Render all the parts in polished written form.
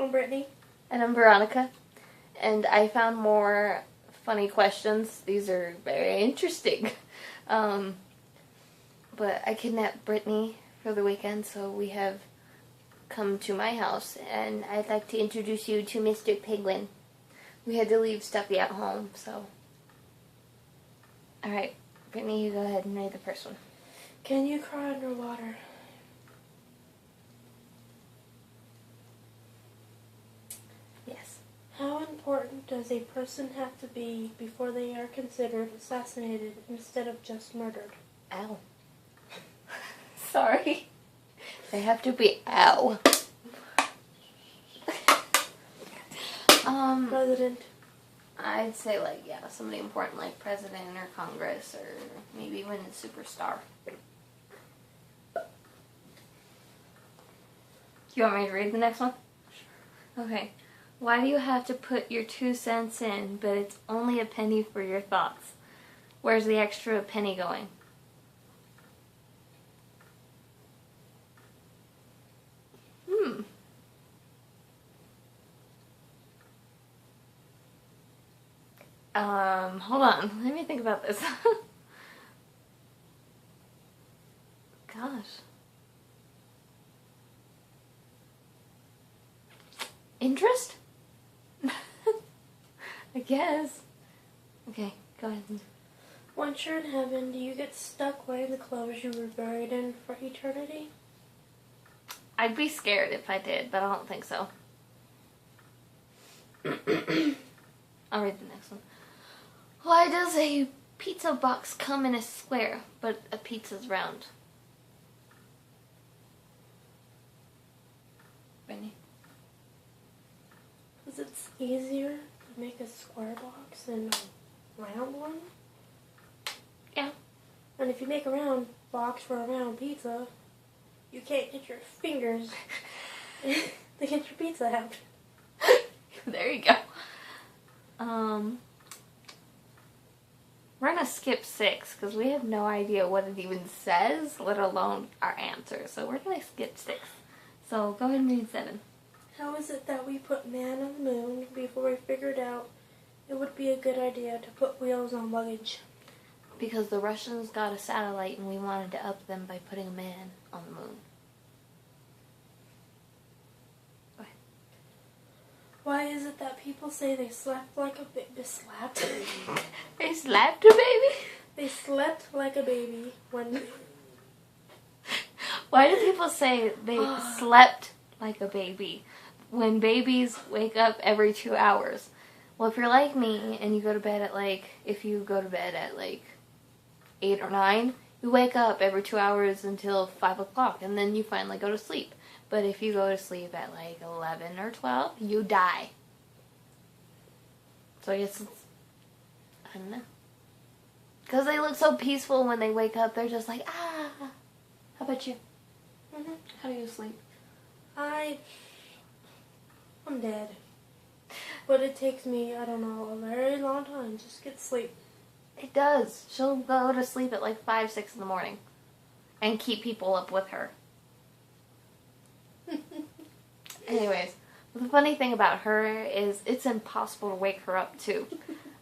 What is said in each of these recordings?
I'm Brittany. And I'm Veronica. And I found more funny questions. These are very interesting. But I kidnapped Brittany for the weekend, so we have come to my house. And I'd like to introduce you to Mr. Penguin. We had to leave Stuffy at home, so... Alright, Brittany, you go ahead and read the first one. Can you cry underwater? Yes. How important does a person have to be before they are considered assassinated instead of just murdered? Ow. Sorry. They have to be ow. President. I'd say, like, yeah, somebody important like president or Congress or maybe even a superstar. You want me to read the next one? Sure. Okay. Why do you have to put your 2 cents in, but it's only a penny for your thoughts? Where's the extra penny going? Hold on. Let me think about this. Gosh. Interest? I guess. Okay, go ahead. Once you're in heaven, do you get stuck wearing the clothes you were buried in for eternity? I'd be scared if I did, but I don't think so. I'll read the next one. Why does a pizza box come in a square, but a pizza's round? Benny? Because it's easier to make a square box than a round one. Yeah. And if you make a round box for a round pizza, you can't get your fingers to get your pizza out. There you go. We're going to skip 6 because we have no idea what it even says, let alone our answer. So we're going to skip 6. So go ahead and read 7. How is it that we put man on the moon before we figured out it would be a good idea to put wheels on luggage? Because the Russians got a satellite and we wanted to up them by putting a man on the moon. Go ahead. Why is it that people say they slept like a baby? They slapped a baby? They slept like a baby when... Why do people say they slept like a baby when babies wake up every 2 hours? Well, if you're like me and you go to bed at if you go to bed at 8 or 9, you wake up every 2 hours until 5 o'clock and then you finally go to sleep. But if you go to sleep at 11 or 12, you die. So I guess it's, I don't know. Because they look so peaceful when they wake up. They're just like, ah. How about you? Mm-hmm. How do you sleep? I'm dead. But it takes me, I don't know, a very long time just to get to sleep. It does. She'll go to sleep at 5, 6 in the morning. And keep people up with her. Anyways, the funny thing about her is it's impossible to wake her up too.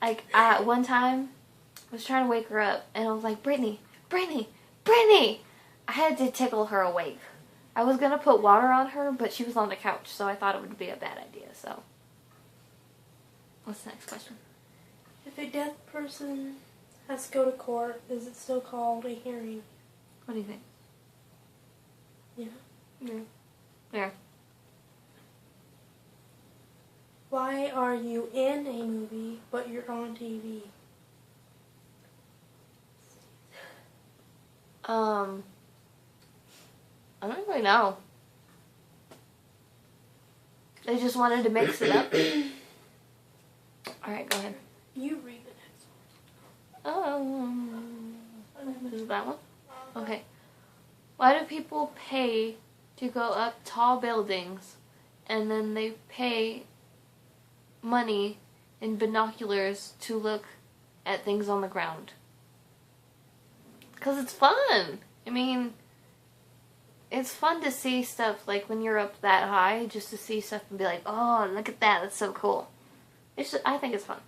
One time, I was trying to wake her up, and I was like, Brittany, Brittany, Brittany! I had to tickle her awake. I was going to put water on her, but she was on the couch, so I thought it would be a bad idea, so. What's the next question? If a deaf person has to go to court, is it still called a hearing? What do you think? Yeah. Yeah. Why are you in a movie, but you're on TV? I don't really know. They just wanted to mix it up. Alright, go ahead. You read the next one. Is it that one? Okay. Why do people pay to go up tall buildings and then they pay money in binoculars to look at things on the ground? Because it's fun. I mean, it's fun to see stuff, like, when you're up that high, just to see stuff and be like, oh, look at that, that's so cool. I think it's fun.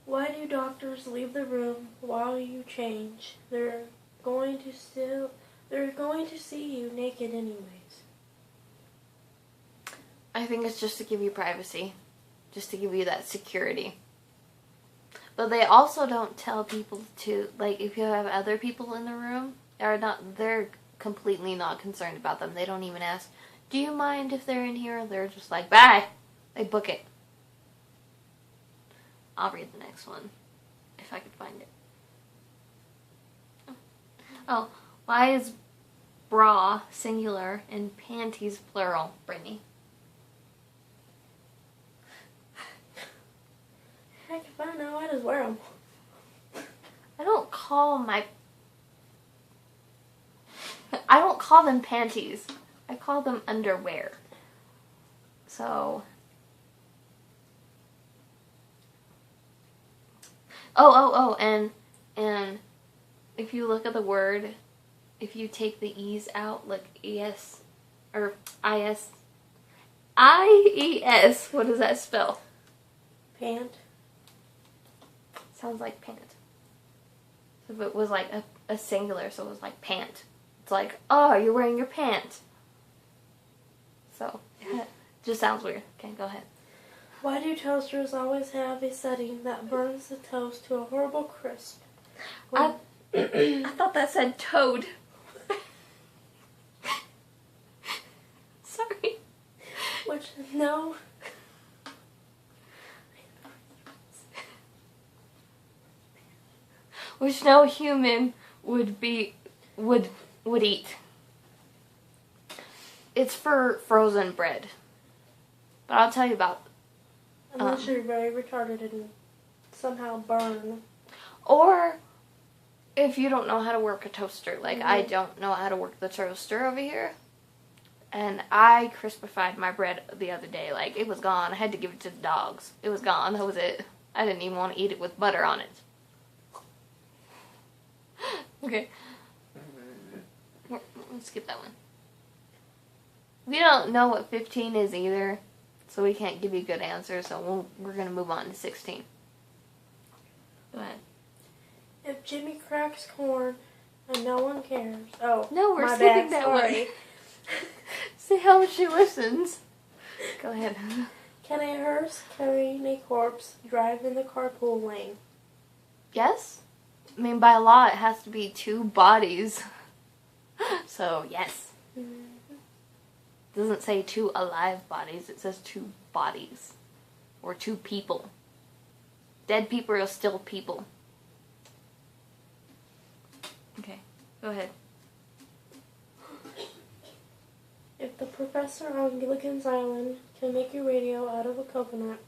Why do doctors leave the room while you change? They're going to see you naked anyways. I think it's just to give you privacy. Just to give you that security. But they also don't tell people to, like, if you have other people in the room, they're completely not concerned about them. They don't even ask, do you mind if they're in here? They're just like, bye. They book it. I'll read the next one, if I could find it. Oh, why is bra singular and panties plural, Brittany? Heck if I know, I just wear them. I don't call them panties. I call them underwear. So... and if you look at the word, if you take the E's out, like E-S, or I-S, I-E-S, what does that spell? Pant. Sounds like pant. So if it was like a singular, so it was like pant. It's like, oh, you're wearing your pant. So, it just sounds weird. Okay, go ahead. Why do toasters always have a setting that burns the toast to a horrible crisp? I thought that said toad. Sorry. No. Which no human would eat. It's for frozen bread. But I'll tell you about... Unless you're very retarded and somehow burn. Or if you don't know how to work a toaster. Like, I don't know how to work the toaster over here. And I crispified my bread the other day. Like, it was gone. I had to give it to the dogs. It was gone. That was it. I didn't even want to eat it with butter on it. Okay. Let's skip that one. We don't know what 15 is either, so we can't give you good answers, so we're going to move on to 16. Go ahead. If Jimmy cracks corn and no one cares. Oh, no, we're my skipping bad. that Sorry. one. See how much she listens. Go ahead. Can a hearse carrying a corpse drive in the carpool lane? Yes. I mean, by law, it has to be 2 bodies. So, yes. Mm-hmm. It doesn't say 2 alive bodies. It says 2 bodies. Or 2 people. Dead people are still people. Okay, go ahead. If the professor on Gilligan's Island can make a radio out of a coconut,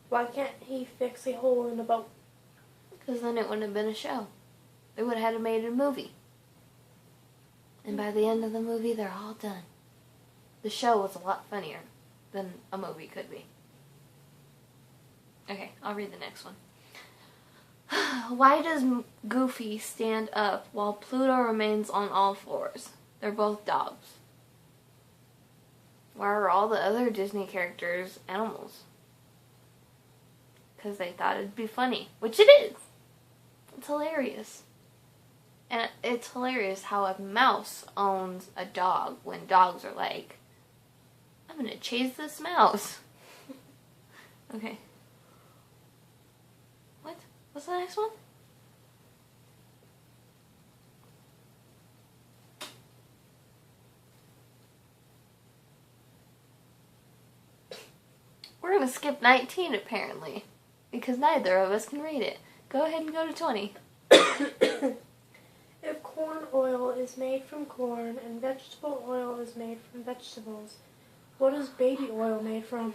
why can't he fix a hole in a boat? Because then it wouldn't have been a show. They would have had to made a movie. And by the end of the movie, they're all done. The show was a lot funnier than a movie could be. Okay, I'll read the next one. Why does Goofy stand up while Pluto remains on all fours? They're both dogs. Why are all the other Disney characters animals? Because they thought it'd be funny. Which it is. It's hilarious. And it's hilarious how a mouse owns a dog when dogs are like, I'm gonna chase this mouse. Okay. What? What's the next one? We're gonna skip 19 apparently. Because neither of us can read it. Go ahead and go to 20. If corn oil is made from corn and vegetable oil is made from vegetables, what is baby oil made from?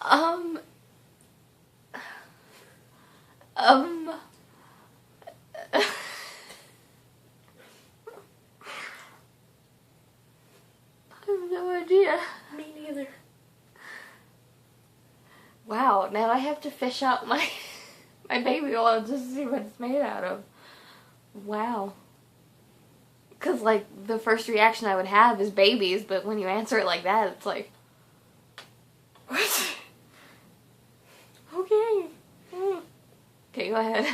I have no idea. Me neither. Wow, now I have to fish out my my baby oil just to see what it's made out of. Wow. Because, like, the first reaction I would have is babies, but when you answer it like that, it's like, what? Okay. Okay, go ahead.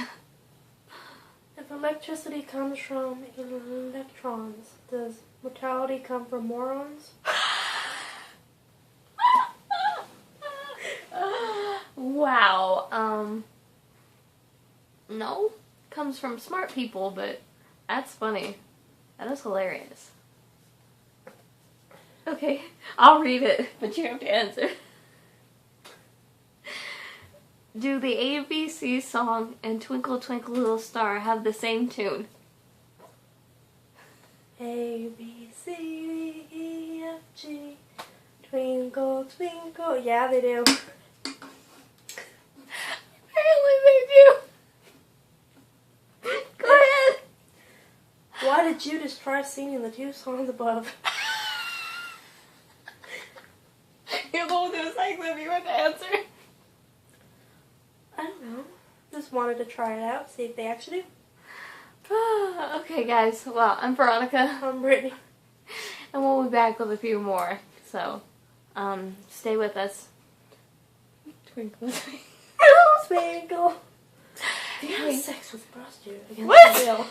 If electricity comes from electrons, does mortality come from morons? Wow. No. Comes from smart people, but that's funny. That is hilarious. Okay, I'll read it, but you have to answer. Do the ABC song and Twinkle Twinkle Little Star have the same tune? A, B, C, D, E, F, G, twinkle, twinkle. Yeah, they do. Apparently they do. Go ahead. Why did Judas try singing the 2 songs above? You're the one who was like, if you want to answer. I don't know. Just wanted to try it out, see if they actually do. Okay, guys. Well, I'm Veronica. I'm Brittany. And we'll be back with a few more. So, stay with us. Twinkle, twinkle. Twinkle. Do you have sex with a prostitute against What? the will?